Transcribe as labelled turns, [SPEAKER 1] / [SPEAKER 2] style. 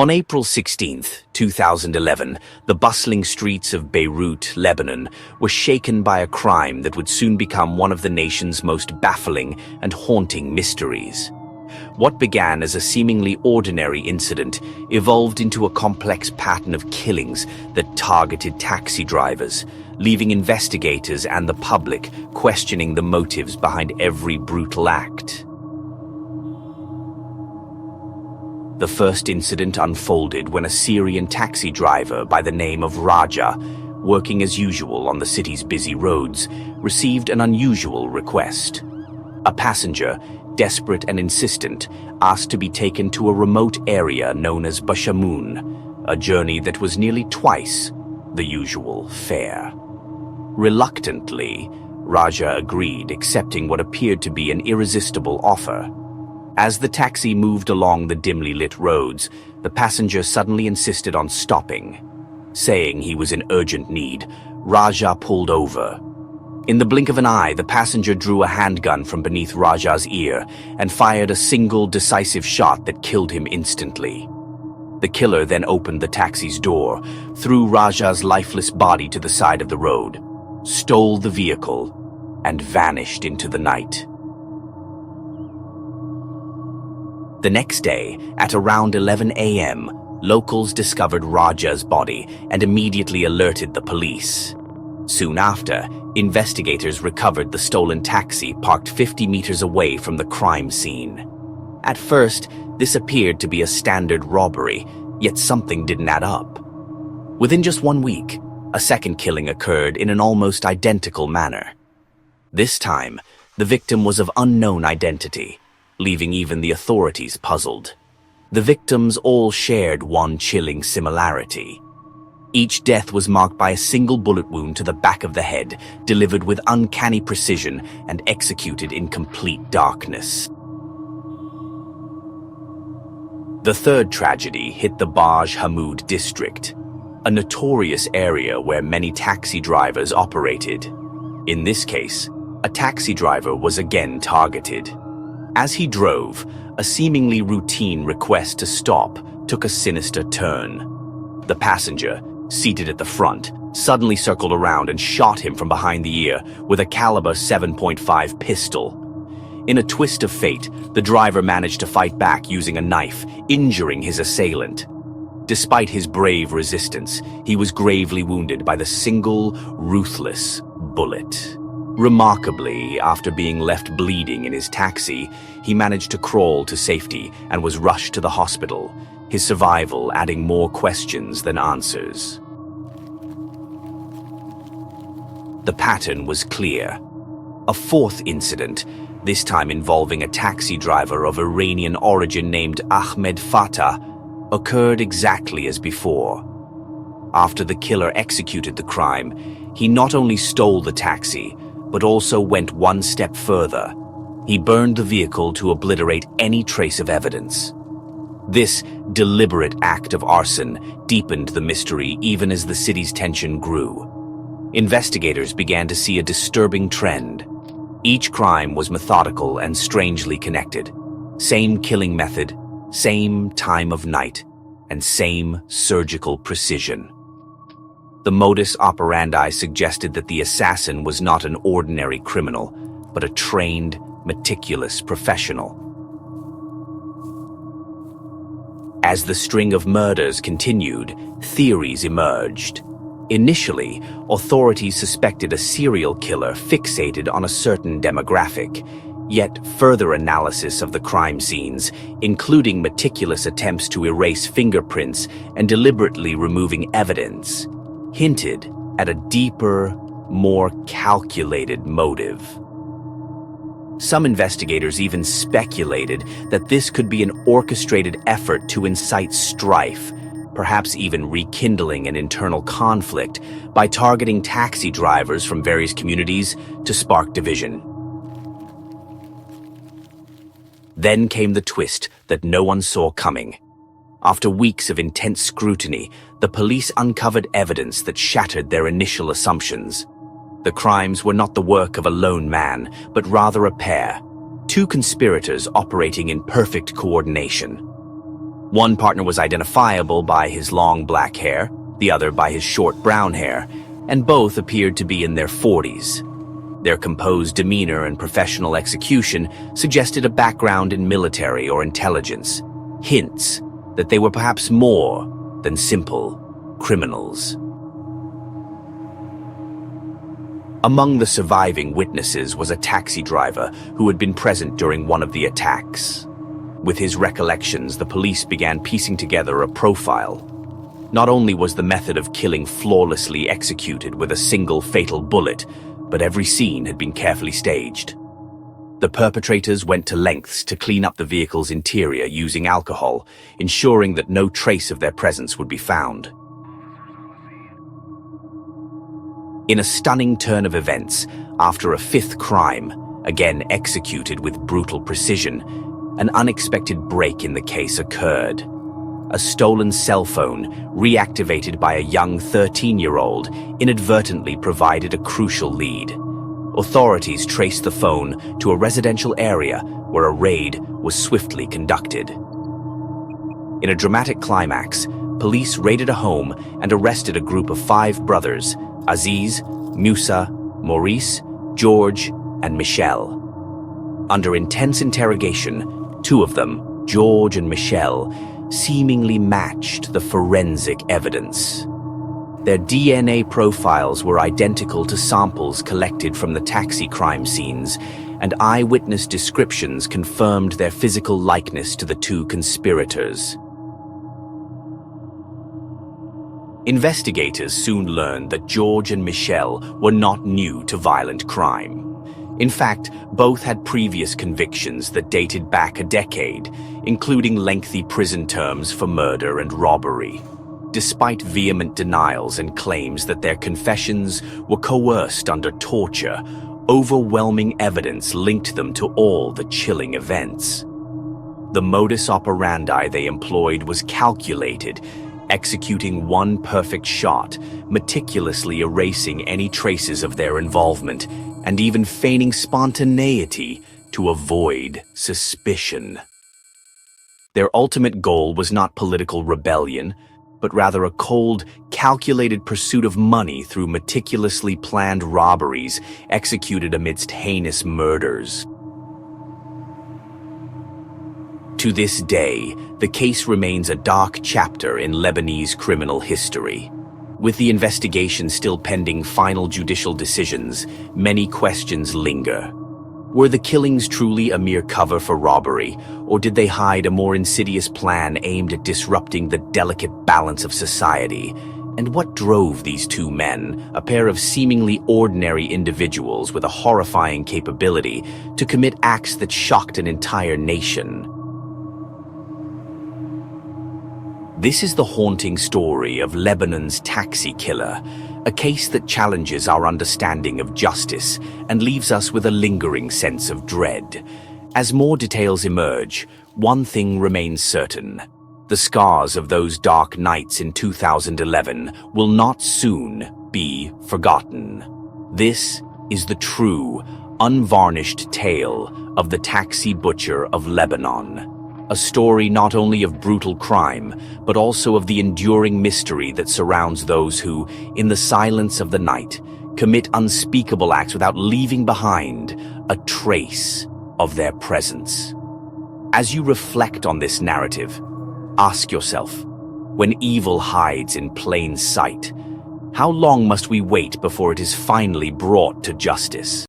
[SPEAKER 1] On April 16, 2011, the bustling streets of Beirut, Lebanon, were shaken by a crime that would soon become one of the nation's most baffling and haunting mysteries. What began as a seemingly ordinary incident evolved into a complex pattern of killings that targeted taxi drivers, leaving investigators and the public questioning the motives behind every brutal act. The first incident unfolded when a Syrian taxi driver by the name of Raja, working as usual on the city's busy roads, received an unusual request. A passenger, desperate and insistent, asked to be taken to a remote area known as Bashamoon, a journey that was nearly twice the usual fare. Reluctantly, Raja agreed, accepting what appeared to be an irresistible offer. As the taxi moved along the dimly lit roads, the passenger suddenly insisted on stopping. Saying he was in urgent need, Raja pulled over. In the blink of an eye, the passenger drew a handgun from beneath Raja's ear and fired a single decisive shot that killed him instantly. The killer then opened the taxi's door, threw Raja's lifeless body to the side of the road, stole the vehicle, and vanished into the night. The next day, at around 11 a.m., locals discovered Raja's body and immediately alerted the police. Soon after, investigators recovered the stolen taxi parked 50 meters away from the crime scene. At first, this appeared to be a standard robbery, yet something didn't add up. Within just 1 week, a second killing occurred in an almost identical manner. This time, the victim was of unknown identity, leaving even the authorities puzzled. The victims all shared one chilling similarity. Each death was marked by a single bullet wound to the back of the head, delivered with uncanny precision and executed in complete darkness. The third tragedy hit the Baj Hamoud district, a notorious area where many taxi drivers operated. In this case, a taxi driver was again targeted. As he drove, a seemingly routine request to stop took a sinister turn. The passenger, seated at the front, suddenly circled around and shot him from behind the ear with a caliber 7.5 pistol. In a twist of fate, the driver managed to fight back using a knife, injuring his assailant. Despite his brave resistance, he was gravely wounded by the single, ruthless bullet. Remarkably, after being left bleeding in his taxi, he managed to crawl to safety and was rushed to the hospital, his survival adding more questions than answers. The pattern was clear. A fourth incident, this time involving a taxi driver of Iranian origin named Ahmed Fatah, occurred exactly as before. After the killer executed the crime, he not only stole the taxi, but also went one step further. He burned the vehicle to obliterate any trace of evidence. This deliberate act of arson deepened the mystery even as the city's tension grew. Investigators began to see a disturbing trend. Each crime was methodical and strangely connected. Same killing method, same time of night, and same surgical precision. The modus operandi suggested that the assassin was not an ordinary criminal, but a trained, meticulous professional. As the string of murders continued, theories emerged. Initially, authorities suspected a serial killer fixated on a certain demographic, yet further analysis of the crime scenes, including meticulous attempts to erase fingerprints and deliberately removing evidence, hinted at a deeper, more calculated motive. Some investigators even speculated that this could be an orchestrated effort to incite strife, perhaps even rekindling an internal conflict by targeting taxi drivers from various communities to spark division. Then came the twist that no one saw coming. After weeks of intense scrutiny, the police uncovered evidence that shattered their initial assumptions. The crimes were not the work of a lone man, but rather a pair, two conspirators operating in perfect coordination. One partner was identifiable by his long black hair, the other by his short brown hair, and both appeared to be in their 40s. Their composed demeanor and professional execution suggested a background in military or intelligence, hints that they were perhaps more than simple criminals. Among the surviving witnesses was a taxi driver who had been present during one of the attacks. With his recollections, the police began piecing together a profile. Not only was the method of killing flawlessly executed with a single fatal bullet, but every scene had been carefully staged. The perpetrators went to lengths to clean up the vehicle's interior using alcohol, ensuring that no trace of their presence would be found. In a stunning turn of events, after a fifth crime, again executed with brutal precision, an unexpected break in the case occurred. A stolen cell phone, reactivated by a young 13-year-old, inadvertently provided a crucial lead. Authorities traced the phone to a residential area where a raid was swiftly conducted. In a dramatic climax, police raided a home and arrested a group of 5 brothers: Aziz, Musa, Maurice, George, and Michel. Under intense interrogation, 2 of them, George and Michel, seemingly matched the forensic evidence. Their DNA profiles were identical to samples collected from the taxi crime scenes, and eyewitness descriptions confirmed their physical likeness to the 2 conspirators. Investigators soon learned that George and Michel were not new to violent crime. In fact, both had previous convictions that dated back a decade, including lengthy prison terms for murder and robbery. Despite vehement denials and claims that their confessions were coerced under torture, overwhelming evidence linked them to all the chilling events. The modus operandi they employed was calculated, executing one perfect shot, meticulously erasing any traces of their involvement, and even feigning spontaneity to avoid suspicion. Their ultimate goal was not political rebellion, but rather a cold, calculated pursuit of money through meticulously planned robberies executed amidst heinous murders. To this day, the case remains a dark chapter in Lebanese criminal history. With the investigation still pending final judicial decisions, many questions linger. Were the killings truly a mere cover for robbery, or did they hide a more insidious plan aimed at disrupting the delicate balance of society? And what drove these 2 men, a pair of seemingly ordinary individuals with a horrifying capability, to commit acts that shocked an entire nation? This is the haunting story of Lebanon's taxi killer, a case that challenges our understanding of justice and leaves us with a lingering sense of dread. As more details emerge, one thing remains certain: the scars of those dark nights in 2011 will not soon be forgotten. This is the true, unvarnished tale of the taxi butcher of Lebanon. A story not only of brutal crime, but also of the enduring mystery that surrounds those who, in the silence of the night, commit unspeakable acts without leaving behind a trace of their presence. As you reflect on this narrative, ask yourself, when evil hides in plain sight, how long must we wait before it is finally brought to justice?